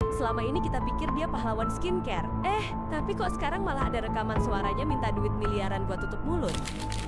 Selama ini kita pikir dia pahlawan skincare. Tapi kok sekarang malah ada rekaman suaranya minta duit miliaran buat tutup mulut.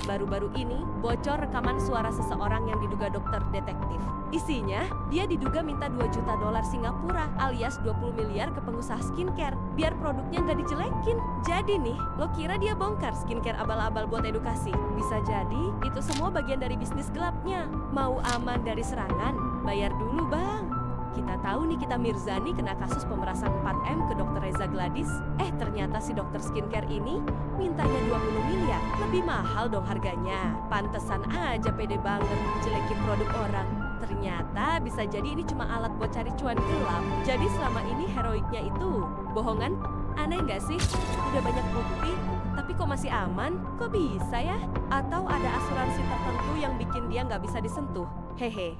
Baru-baru ini, bocor rekaman suara seseorang yang diduga dokter detektif. Isinya, dia diduga minta 2 juta dolar Singapura alias 20 miliar ke pengusaha skincare biar produknya nggak dijelekin. Jadi nih, lo kira dia bongkar skincare abal-abal buat edukasi? Bisa jadi, itu semua bagian dari bisnis gelapnya. Mau aman dari serangan? Bayar dulu, Bang. Kita tahu nih kita Mirzani kena kasus pemerasan 4M ke dokter Reza Gladys. Ternyata si dokter skincare ini mintanya 20 miliar. Lebih mahal dong harganya. Pantesan aja pede banget jelekin produk orang. Ternyata bisa jadi ini cuma alat buat cari cuan gelap. Jadi selama ini heroiknya itu bohongan. Aneh nggak sih? Udah banyak bukti, tapi kok masih aman? Kok bisa ya? Atau ada asuransi tertentu yang bikin dia nggak bisa disentuh? Hehe.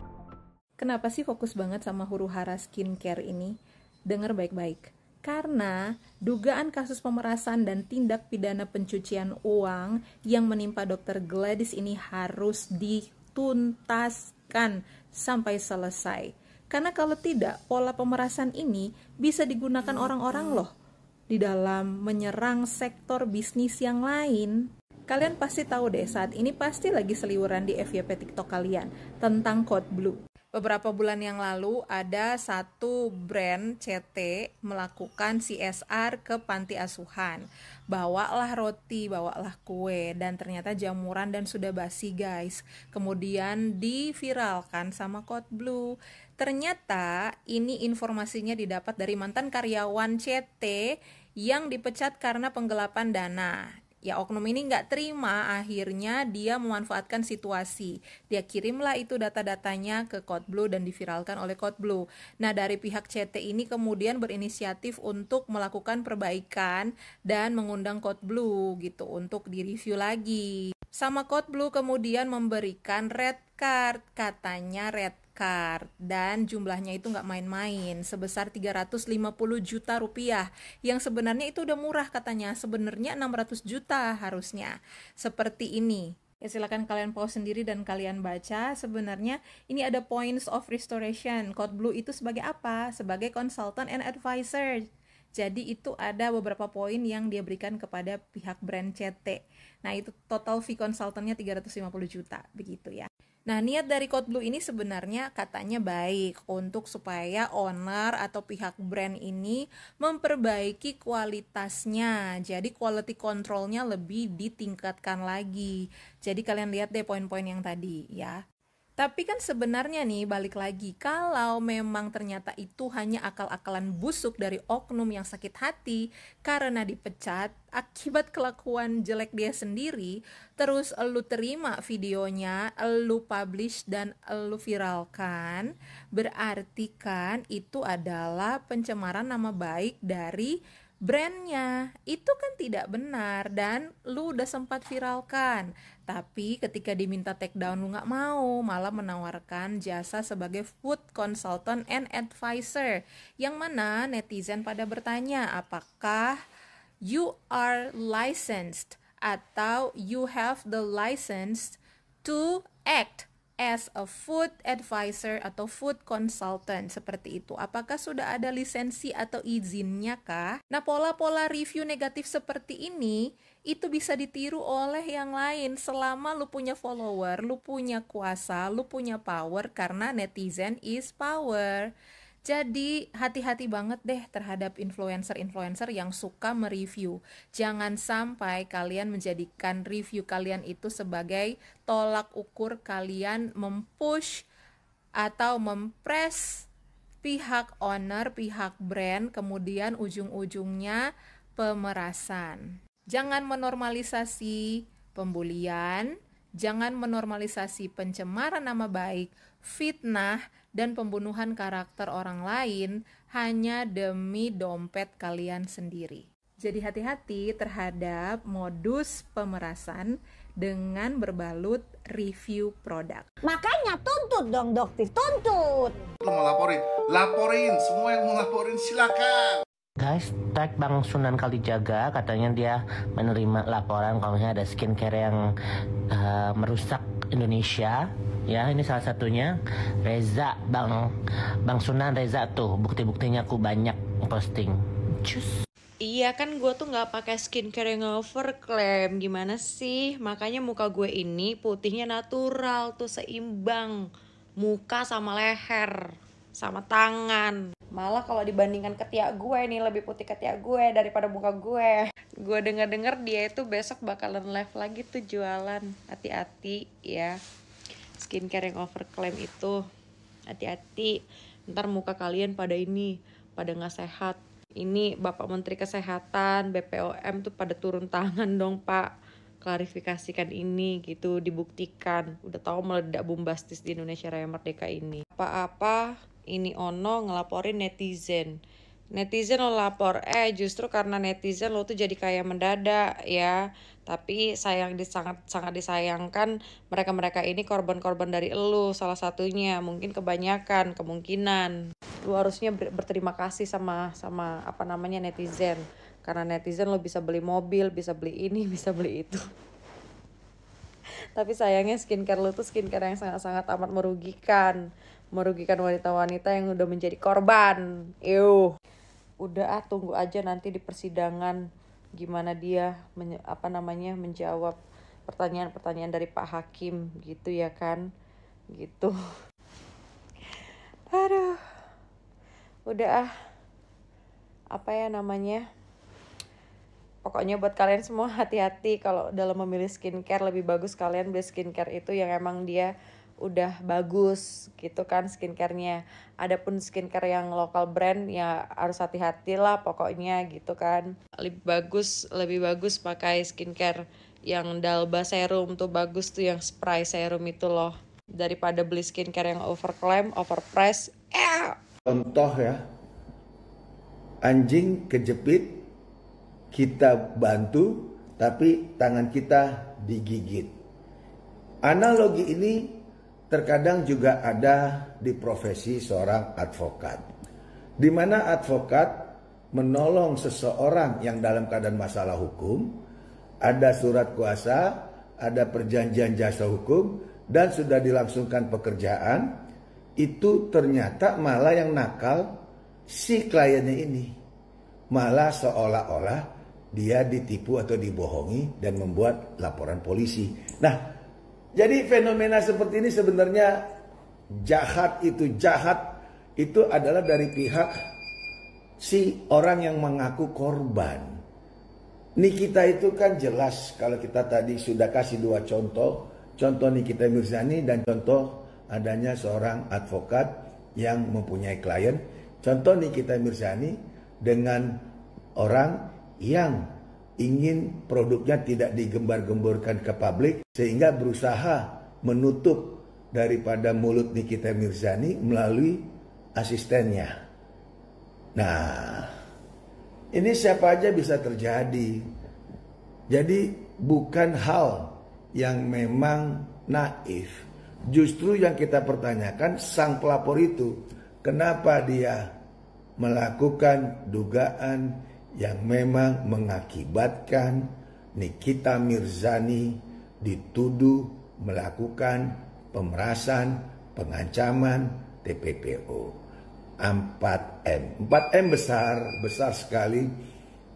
Kenapa sih fokus banget sama huru-hara skincare ini? Dengar baik-baik. Karena dugaan kasus pemerasan dan tindak pidana pencucian uang yang menimpa Dr. Gladys ini harus dituntaskan sampai selesai. Karena kalau tidak, pola pemerasan ini bisa digunakan orang-orang loh di dalam menyerang sektor bisnis yang lain. Kalian pasti tahu deh, saat ini pasti lagi seliweran di FYP TikTok kalian tentang Code Blue. Beberapa bulan yang lalu ada satu brand CT melakukan CSR ke panti asuhan. Bawalah roti, bawalah kue, dan ternyata jamuran dan sudah basi guys. Kemudian diviralkan sama Code Blue. Ternyata ini informasinya didapat dari mantan karyawan CT yang dipecat karena penggelapan dana. Ya, oknum ini nggak terima, akhirnya dia memanfaatkan situasi. Dia kirimlah itu data-datanya ke Code Blue dan diviralkan oleh Code Blue. Nah, dari pihak CT ini kemudian berinisiatif untuk melakukan perbaikan dan mengundang Code Blue gitu untuk direview lagi. Sama Code Blue kemudian memberikan red card, katanya red card, dan jumlahnya itu nggak main-main, sebesar 350 juta rupiah, yang sebenarnya itu udah murah katanya, sebenarnya 600 juta harusnya, seperti ini. Ya, silakan kalian pause sendiri dan kalian baca. Sebenarnya ini ada points of restoration. Code Blue itu sebagai apa? Sebagai consultant and advisor. Jadi itu ada beberapa poin yang dia berikan kepada pihak brand CT. Nah, itu total fee konsultannya 350 juta, begitu ya. Nah, niat dari Code Blue ini sebenarnya katanya baik untuk supaya owner atau pihak brand ini memperbaiki kualitasnya. Jadi quality controlnya lebih ditingkatkan lagi. Jadi kalian lihat deh poin-poin yang tadi ya. Tapi kan sebenarnya nih, balik lagi, kalau memang ternyata itu hanya akal-akalan busuk dari oknum yang sakit hati karena dipecat akibat kelakuan jelek dia sendiri, terus lu terima videonya, lu publish dan lu viralkan, berarti kan itu adalah pencemaran nama baik dari brandnya. Itu kan tidak benar dan lu udah sempat viralkan, tapi ketika diminta take down lu gak mau, malah menawarkan jasa sebagai food consultant and advisor, yang mana netizen pada bertanya apakah you are licensed atau you have the license to act as a food advisor atau food consultant, seperti itu. Apakah sudah ada lisensi atau izinnya kah? Nah, pola-pola review negatif seperti ini itu bisa ditiru oleh yang lain selama lu punya follower, lu punya kuasa, lu punya power, karena netizen is power. Jadi hati-hati banget deh terhadap influencer-influencer yang suka mereview. Jangan sampai kalian menjadikan review kalian itu sebagai tolak ukur kalian mempush atau mempress pihak owner, pihak brand, kemudian ujung-ujungnya pemerasan. Jangan menormalisasi pembulian, jangan menormalisasi pencemaran nama baik, fitnah, dan pembunuhan karakter orang lain hanya demi dompet kalian sendiri. Jadi hati-hati terhadap modus pemerasan dengan berbalut review produk. Makanya tuntut dong dokter, tuntut. Lo mau laporin, semua yang mau laporin silakan. Guys, tag Bang Sunan Kalijaga, katanya dia menerima laporan kalau misalnya ada skincare yang merusak Indonesia. Ya, ini salah satunya Reza, Bang Sunan Reza tuh. Bukti-buktinya aku banyak posting. Cus. Iya kan gue tuh gak pakai skincare yang overclaim. Gimana sih? Makanya muka gue ini putihnya natural tuh, seimbang. Muka sama leher sama tangan. Malah kalau dibandingkan ketiak gue nih, lebih putih ketiak gue daripada muka gue. Gue denger dia itu besok bakalan live lagi tuh jualan. Hati-hati ya, skincare yang overclaim itu. Hati-hati, ntar muka kalian pada gak sehat. Ini Bapak Menteri Kesehatan, BPOM tuh pada turun tangan dong Pak. Klarifikasikan ini gitu, dibuktikan. Udah tahu meledak bombastis di Indonesia Raya Merdeka ini. Apa-apa ini Ono ngelaporin netizen. Netizen lo lapor, justru karena netizen lo tuh jadi kayak mendadak ya. Tapi sangat disayangkan mereka ini korban-korban dari elu salah satunya, mungkin kebanyakan, kemungkinan. Lu harusnya berterima kasih sama netizen. Karena netizen lo bisa beli mobil, bisa beli ini, bisa beli itu. Tapi sayangnya skincare lo tuh skincare yang sangat-sangat amat merugikan wanita-wanita yang udah menjadi korban. Udah tunggu aja nanti di persidangan gimana dia menjawab pertanyaan-pertanyaan dari Pak Hakim gitu ya kan. Gitu. Aduh. Udah pokoknya buat kalian semua hati-hati kalau dalam memilih skincare. Lebih bagus kalian beli skincare itu yang emang dia udah bagus gitu kan skincare-nya. Adapun skincare yang lokal brand ya harus hati-hati lah pokoknya gitu kan. Lebih bagus pakai skincare yang Dalba serum tuh bagus tuh, yang spray serum itu loh, daripada beli skincare yang overclaim, overprice. Contoh ya, anjing kejepit, kita bantu, tapi tangan kita digigit. Analogi ini terkadang juga ada di profesi seorang advokat, di mana advokat menolong seseorang yang dalam keadaan masalah hukum, ada surat kuasa, ada perjanjian jasa hukum, dan sudah dilangsungkan pekerjaan. Itu ternyata malah yang nakal si kliennya ini, malah seolah-olah dia ditipu atau dibohongi dan membuat laporan polisi. Nah, jadi fenomena seperti ini sebenarnya jahat itu adalah dari pihak si orang yang mengaku korban. Nikita itu kan jelas, kalau kita tadi sudah kasih dua contoh Nikita Mirzani dan contoh adanya seorang advokat yang mempunyai klien. Contoh Nikita Mirzani dengan orang yang ingin produknya tidak digembar-gemborkan ke publik, sehingga berusaha menutup daripada mulut Nikita Mirzani melalui asistennya. Nah, ini siapa aja bisa terjadi. Jadi bukan hal yang memang naif. Justru yang kita pertanyakan sang pelapor itu, kenapa dia melakukan dugaan yang memang mengakibatkan Nikita Mirzani dituduh melakukan pemerasan, pengancaman, TPPO. 4M. 4M besar sekali,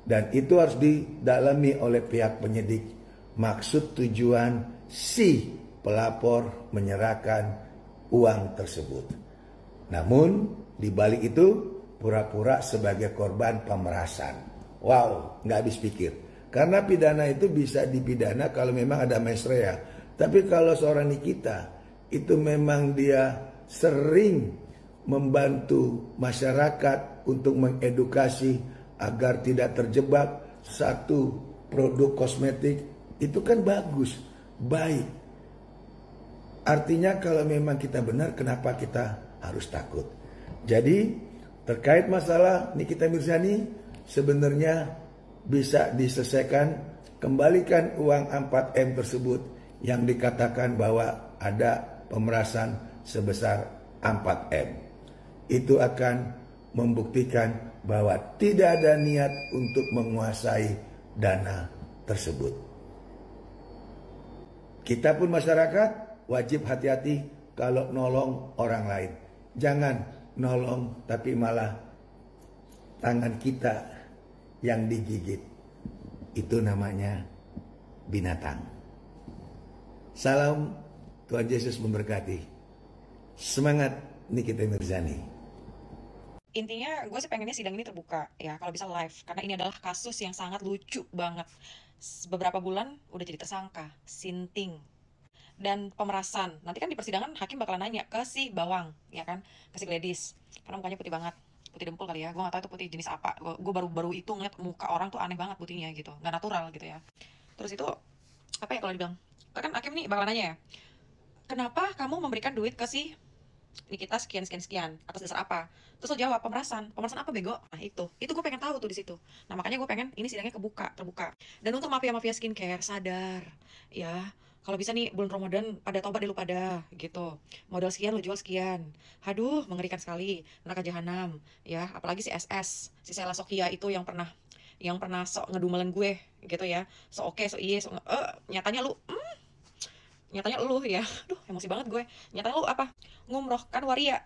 dan itu harus didalami oleh pihak penyidik. Maksud tujuan si pelapor menyerahkan uang tersebut. Namun di balik itu pura-pura sebagai korban pemerasan. Wow, nggak habis pikir. Karena pidana itu bisa dipidana kalau memang ada mens rea. Tapi kalau seorang Nikita itu memang dia sering membantu masyarakat untuk mengedukasi agar tidak terjebak satu produk kosmetik, itu kan bagus, baik. Artinya kalau memang kita benar, kenapa kita harus takut? Jadi terkait masalah Nikita Mirzani sebenarnya bisa diselesaikan. Kembalikan uang 4M tersebut yang dikatakan bahwa ada pemerasan sebesar 4M. Itu akan membuktikan bahwa tidak ada niat untuk menguasai dana tersebut. Kita pun masyarakat wajib hati-hati kalau nolong orang lain. Jangan nolong tapi malah tangan kita yang digigit. Itu namanya binatang. Salam, Tuhan Yesus memberkati. Semangat Nikita Mirzani. Intinya gue sih pengennya sidang ini terbuka ya, kalau bisa live, karena ini adalah kasus yang sangat lucu banget. Beberapa bulan udah jadi tersangka, sinting, dan pemerasan. Nanti kan di persidangan hakim bakalan nanya ke si bawang, ya kan, ke si Gladys, karena mukanya putih banget, putih dempul kali ya, gue gak tahu itu putih jenis apa. Gue baru itu ngeliat muka orang tuh aneh banget putihnya gitu, gak natural gitu ya. Terus itu apa ya kalau dibilang, kan hakim nih bakalan nanya ya, kenapa kamu memberikan duit ke si Nikita sekian atas dasar apa? Terus lo jawab pemerasan apa bego? Nah itu gue pengen tahu tuh di situ. Nah makanya gue pengen ini sidangnya terbuka. Dan untuk mafia skincare, sadar ya, kalau bisa nih bulan Ramadan pada tobat deh lu pada gitu. Modal sekian lu jual sekian. Aduh, mengerikan sekali, neraka jahanam ya. Apalagi si SS, si Sela Sokia itu yang pernah sok ngedumelin gue gitu ya. So oke, so iya, nyatanya lu ya, aduh emosi banget gue. Nyatanya lu apa? Ngumroh kan waria.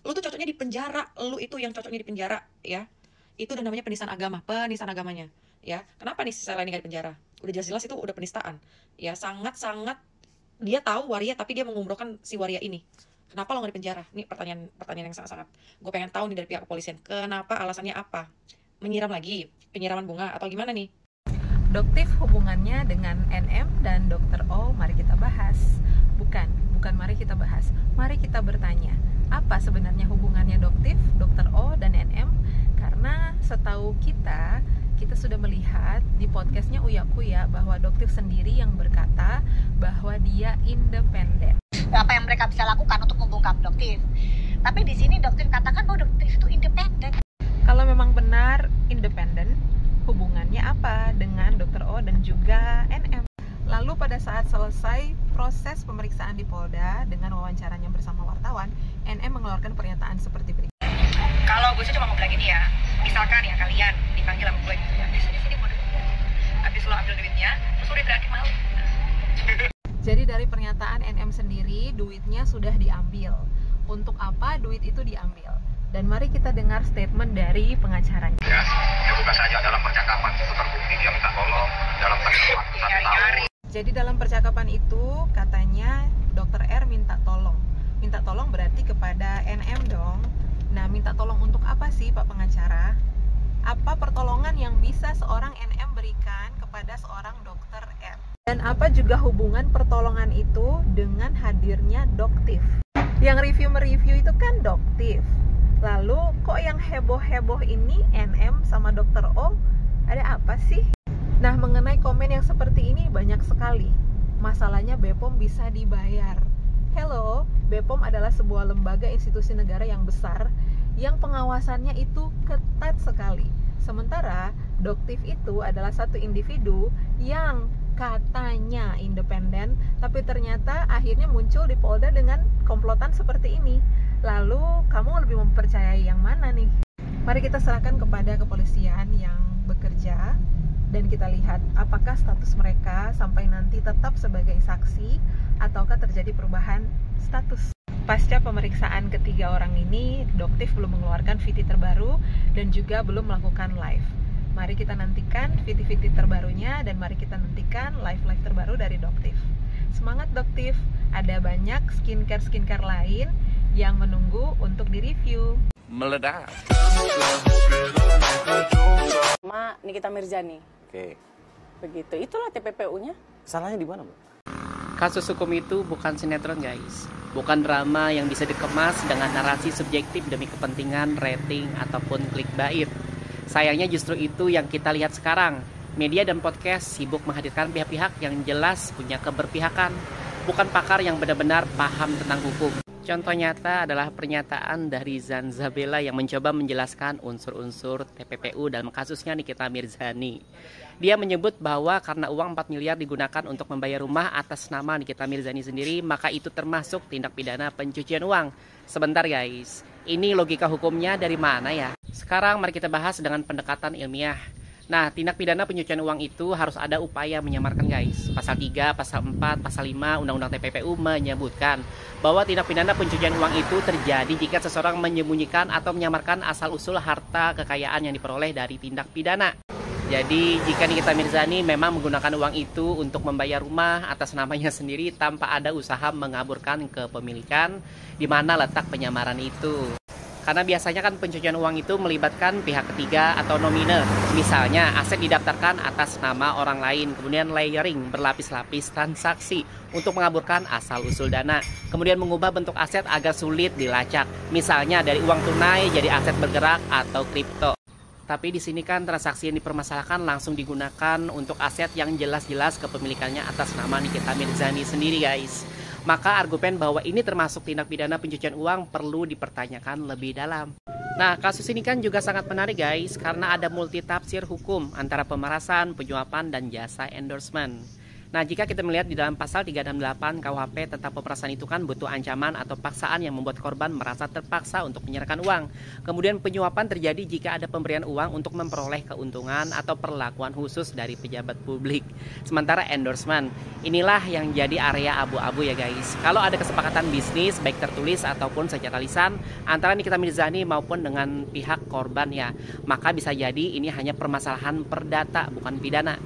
Lu tuh cocoknya di penjara, lu itu yang cocoknya di penjara ya. Itu udah namanya penistaan agamanya ya. Kenapa nih si Sela ini gak di penjara? Udah jelas-jelas itu udah penistaan ya, sangat-sangat. Dia tahu waria tapi dia mengumrohkan si waria ini. Kenapa lo gak di penjara? Ini pertanyaan yang sangat-sangat gue pengen tahu nih dari pihak kepolisian. Kenapa, alasannya apa? Menyiram lagi, penyiraman bunga atau gimana nih? Doktif hubungannya dengan NM dan Dr. O, mari kita bahas. Bukan mari kita bahas. Mari kita bertanya, apa sebenarnya hubungannya Doktif, Dr. O, dan NM? Karena setahu kita sudah melihat di podcastnya Uya Kuya bahwa Doktif sendiri yang berkata bahwa dia independen. Apa yang mereka bisa lakukan untuk membungkam Doktif? Tapi di sini Doktif katakan bahwa Doktif itu independen. Kalau memang benar independen, hubungannya apa dengan Dr. O dan juga NM? Lalu pada saat selesai proses pemeriksaan di Polda dengan wawancaranya bersama wartawan, NM mengeluarkan pernyataan seperti berikut. Kalau gue sih cuma mau bilang gini ya, misalkan ya kalian dipanggil sama gue gitu ya, sini mau duit, habis lo ambil duitnya, terus udah berarti mau. Jadi dari pernyataan NM sendiri, duitnya sudah diambil. Untuk apa duit itu diambil? Dan mari kita dengar statement dari pengacaranya. Ya buka saja dalam percakapan itu terbukti dia minta tolong dalam waktu 1 tahun. Jadi dalam percakapan itu katanya Dr. R minta tolong. Minta tolong berarti kepada NM dong. Nah, minta tolong untuk apa sih Pak pengacara? Apa pertolongan yang bisa seorang NM berikan kepada seorang Dr. R? Dan apa juga hubungan pertolongan itu dengan hadirnya Doktif? Yang mereview itu kan Doktif. Lalu kok yang heboh-heboh ini NM sama Dr. O? Ada apa sih? Nah, mengenai komen yang seperti ini banyak sekali. Masalahnya BPOM bisa dibayar. Hello, BPOM adalah sebuah lembaga institusi negara yang besar yang pengawasannya itu ketat sekali. Sementara Doktif itu adalah satu individu yang katanya independen, tapi ternyata akhirnya muncul di Polda dengan komplotan seperti ini. Lalu kamu lebih mempercayai yang mana nih? Mari kita serahkan kepada kepolisian yang bekerja dan kita lihat apakah status mereka sampai nanti tetap sebagai saksi ataukah terjadi perubahan status. Pasca pemeriksaan ketiga orang ini, Doktif belum mengeluarkan VT terbaru dan juga belum melakukan live. Mari kita nantikan VT-VT terbarunya dan mari kita nantikan live-live terbaru dari Doktif. Semangat Doktif, ada banyak skincare lain yang menunggu untuk direview. Meledak. Ma Nikita Mirzani. Oke. Begitu. Itulah TPPU-nya. Salahnya di mana, Bu? Kasus hukum itu bukan sinetron, guys. Bukan drama yang bisa dikemas dengan narasi subjektif demi kepentingan rating ataupun clickbait. Sayangnya justru itu yang kita lihat sekarang. Media dan podcast sibuk menghadirkan pihak-pihak yang jelas punya keberpihakan, bukan pakar yang benar-benar paham tentang hukum. Contoh nyata adalah pernyataan dari Zanzabela yang mencoba menjelaskan unsur-unsur TPPU dalam kasusnya Nikita Mirzani. Dia menyebut bahwa karena uang 4 miliar digunakan untuk membayar rumah atas nama Nikita Mirzani sendiri, maka itu termasuk tindak pidana pencucian uang. Sebentar guys, ini logika hukumnya dari mana ya? Sekarang mari kita bahas dengan pendekatan ilmiah. Nah, tindak pidana pencucian uang itu harus ada upaya menyamarkan guys. Pasal 3, pasal 4, pasal 5 Undang-Undang TPPU menyebutkan bahwa tindak pidana pencucian uang itu terjadi jika seseorang menyembunyikan atau menyamarkan asal-usul harta kekayaan yang diperoleh dari tindak pidana. Jadi jika Nikita Mirzani memang menggunakan uang itu untuk membayar rumah atas namanya sendiri tanpa ada usaha mengaburkan kepemilikan, di mana letak penyamaran itu? Karena biasanya kan pencucian uang itu melibatkan pihak ketiga atau nomine. Misalnya aset didaftarkan atas nama orang lain, kemudian layering berlapis-lapis transaksi untuk mengaburkan asal-usul dana. Kemudian mengubah bentuk aset agar sulit dilacak. Misalnya dari uang tunai jadi aset bergerak atau kripto. Tapi di sini kan transaksi yang dipermasalahkan langsung digunakan untuk aset yang jelas-jelas kepemilikannya atas nama Nikita Mirzani sendiri guys. Maka argumen bahwa ini termasuk tindak pidana pencucian uang perlu dipertanyakan lebih dalam. Nah, kasus ini kan juga sangat menarik guys, karena ada multitafsir hukum antara pemerasan, penyuapan, dan jasa endorsement. Nah, jika kita melihat di dalam pasal 368 KUHP tentang pemerasan itu kan butuh ancaman atau paksaan yang membuat korban merasa terpaksa untuk menyerahkan uang. Kemudian penyuapan terjadi jika ada pemberian uang untuk memperoleh keuntungan atau perlakuan khusus dari pejabat publik. Sementara endorsement, inilah yang jadi area abu-abu ya guys. Kalau ada kesepakatan bisnis baik tertulis ataupun secara lisan antara Nikita Mirzani maupun dengan pihak korban ya, maka bisa jadi ini hanya permasalahan perdata bukan pidana.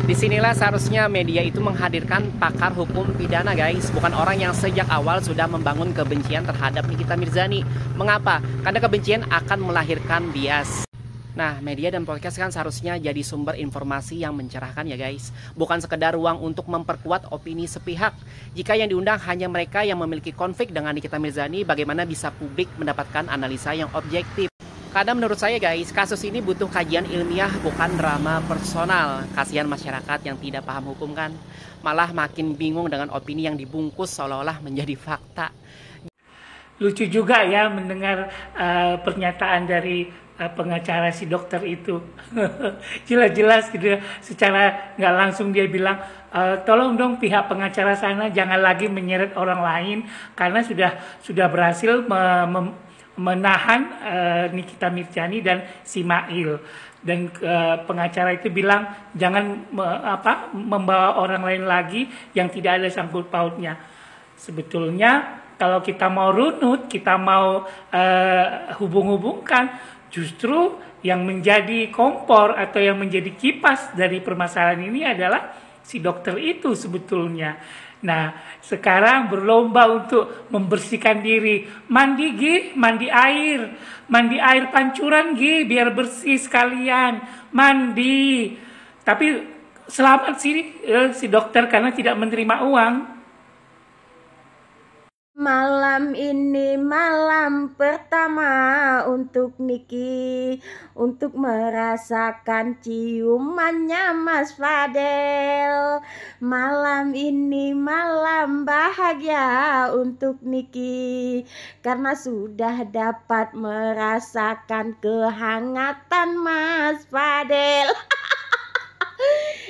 Disinilah seharusnya media itu menghadirkan pakar hukum pidana guys, bukan orang yang sejak awal sudah membangun kebencian terhadap Nikita Mirzani. Mengapa? Karena kebencian akan melahirkan bias. Nah, media dan podcast kan seharusnya jadi sumber informasi yang mencerahkan ya guys, bukan sekedar ruang untuk memperkuat opini sepihak. Jika yang diundang hanya mereka yang memiliki konflik dengan Nikita Mirzani, bagaimana bisa publik mendapatkan analisa yang objektif? Karena menurut saya guys, kasus ini butuh kajian ilmiah bukan drama personal. Kasihan masyarakat yang tidak paham hukum kan, malah makin bingung dengan opini yang dibungkus seolah-olah menjadi fakta. Lucu juga ya mendengar pernyataan dari pengacara si dokter itu. Jelas-jelas gitu ya, secara nggak langsung dia bilang, tolong dong pihak pengacara sana jangan lagi menyeret orang lain karena sudah berhasil menahan Nikita Mirzani dan si Mail. Dan pengacara itu bilang jangan membawa orang lain lagi yang tidak ada sangkut pautnya. Sebetulnya kalau kita mau runut, kita mau hubung-hubungkan, justru yang menjadi kompor atau yang menjadi kipas dari permasalahan ini adalah si dokter itu sebetulnya. Nah, sekarang berlomba untuk membersihkan diri. Mandi Gi, mandi air pancuran Gi, biar bersih sekalian. Mandi. Tapi selamat sih si dokter karena tidak menerima uang. Malam ini malam pertama untuk Niki, untuk merasakan ciumannya Mas Fadel. Malam ini malam bahagia untuk Niki, karena sudah dapat merasakan kehangatan Mas Fadel.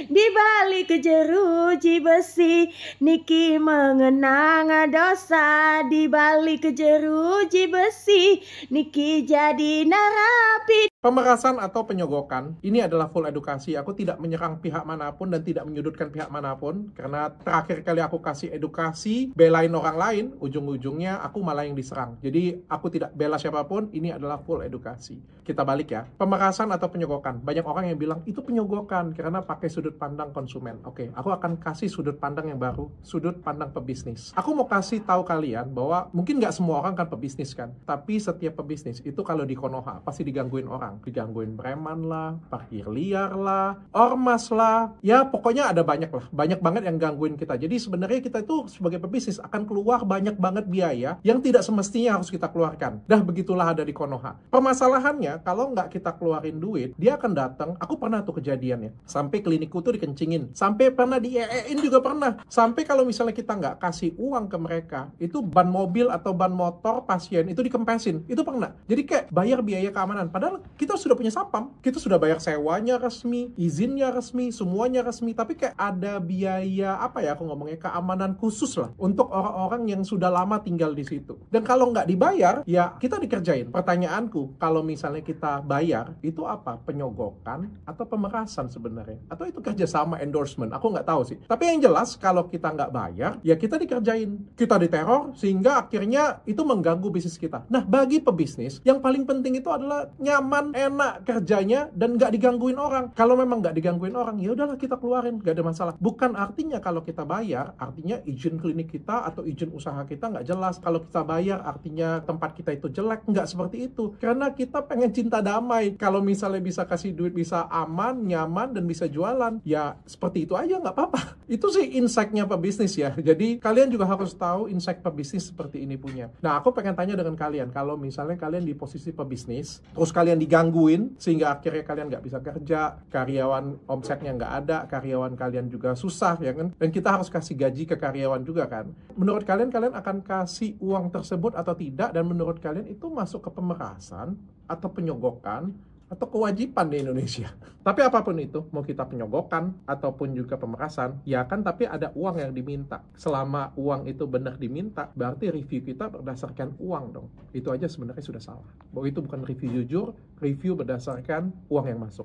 Di balik jeruji besi, Niki mengenang dosa. Di balik jeruji besi, Niki jadi narapi. Pemerasan atau penyogokan, ini adalah full edukasi. Aku tidak menyerang pihak manapun dan tidak menyudutkan pihak manapun. Karena terakhir kali aku kasih edukasi, belain orang lain, ujung-ujungnya aku malah yang diserang. Jadi aku tidak bela siapapun, ini adalah full edukasi. Kita balik ya. Pemerasan atau penyogokan. Banyak orang yang bilang, itu penyogokan karena pakai sudut pandang konsumen. Oke, aku akan kasih sudut pandang yang baru, sudut pandang pebisnis. Aku mau kasih tahu kalian bahwa mungkin nggak semua orang kan pebisnis kan. Tapi setiap pebisnis itu kalau di Konoha pasti digangguin orang. Digangguin preman lah, parkir liar lah, ormas lah, ya pokoknya ada banyak lah, banyak banget yang gangguin kita. Jadi sebenarnya kita itu sebagai pebisnis akan keluar banyak banget biaya yang tidak semestinya harus kita keluarkan. Dah begitulah ada di Konoha. Permasalahannya kalau nggak kita keluarin duit, dia akan datang. Aku pernah tuh kejadian ya, sampai klinikku tuh dikencingin, sampai pernah dieein juga pernah. Sampai kalau misalnya kita nggak kasih uang ke mereka, itu ban mobil atau ban motor pasien itu dikempesin, itu pernah. Jadi kayak bayar biaya keamanan, padahal kita sudah punya Satpam, kita sudah bayar sewanya resmi, izinnya resmi, semuanya resmi, tapi kayak ada biaya apa ya aku ngomongnya, keamanan khusus lah untuk orang-orang yang sudah lama tinggal di situ. Dan kalau nggak dibayar, ya kita dikerjain. Pertanyaanku, kalau misalnya kita bayar, itu apa? Penyogokan atau pemerasan sebenarnya? Atau itu kerjasama endorsement? Aku nggak tahu sih. Tapi yang jelas, kalau kita nggak bayar, ya kita dikerjain. Kita diteror, sehingga akhirnya itu mengganggu bisnis kita. Nah, bagi pebisnis, yang paling penting itu adalah nyaman, enak kerjanya, dan nggak digangguin orang. Kalau memang nggak digangguin orang, ya udahlah kita keluarin, nggak ada masalah. Bukan artinya kalau kita bayar, artinya izin klinik kita atau izin usaha kita nggak jelas. Kalau kita bayar, artinya tempat kita itu jelek. Nggak seperti itu. Karena kita pengen cinta damai. Kalau misalnya bisa kasih duit, bisa aman, nyaman, dan bisa jualan, ya seperti itu aja, nggak apa-apa. Itu sih insight-nya pebisnis ya. Jadi kalian juga harus tahu insight pebisnis seperti ini punya. Nah, aku pengen tanya dengan kalian, kalau misalnya kalian di posisi pebisnis, terus kalian digangguin, sehingga akhirnya kalian nggak bisa kerja, karyawan omsetnya nggak ada, karyawan kalian juga susah, ya kan? Dan kita harus kasih gaji ke karyawan juga kan? Menurut kalian, kalian akan kasih uang tersebut atau tidak? Dan menurut kalian itu masuk ke pemerasan, atau penyogokan, atau kewajiban di Indonesia? Tapi apapun itu, mau kita penyogokan, ataupun juga pemerasan, ya kan, tapi ada uang yang diminta. Selama uang itu benar diminta, berarti review kita berdasarkan uang dong. Itu aja sebenarnya sudah salah. Bahwa itu bukan review jujur, review berdasarkan uang yang masuk.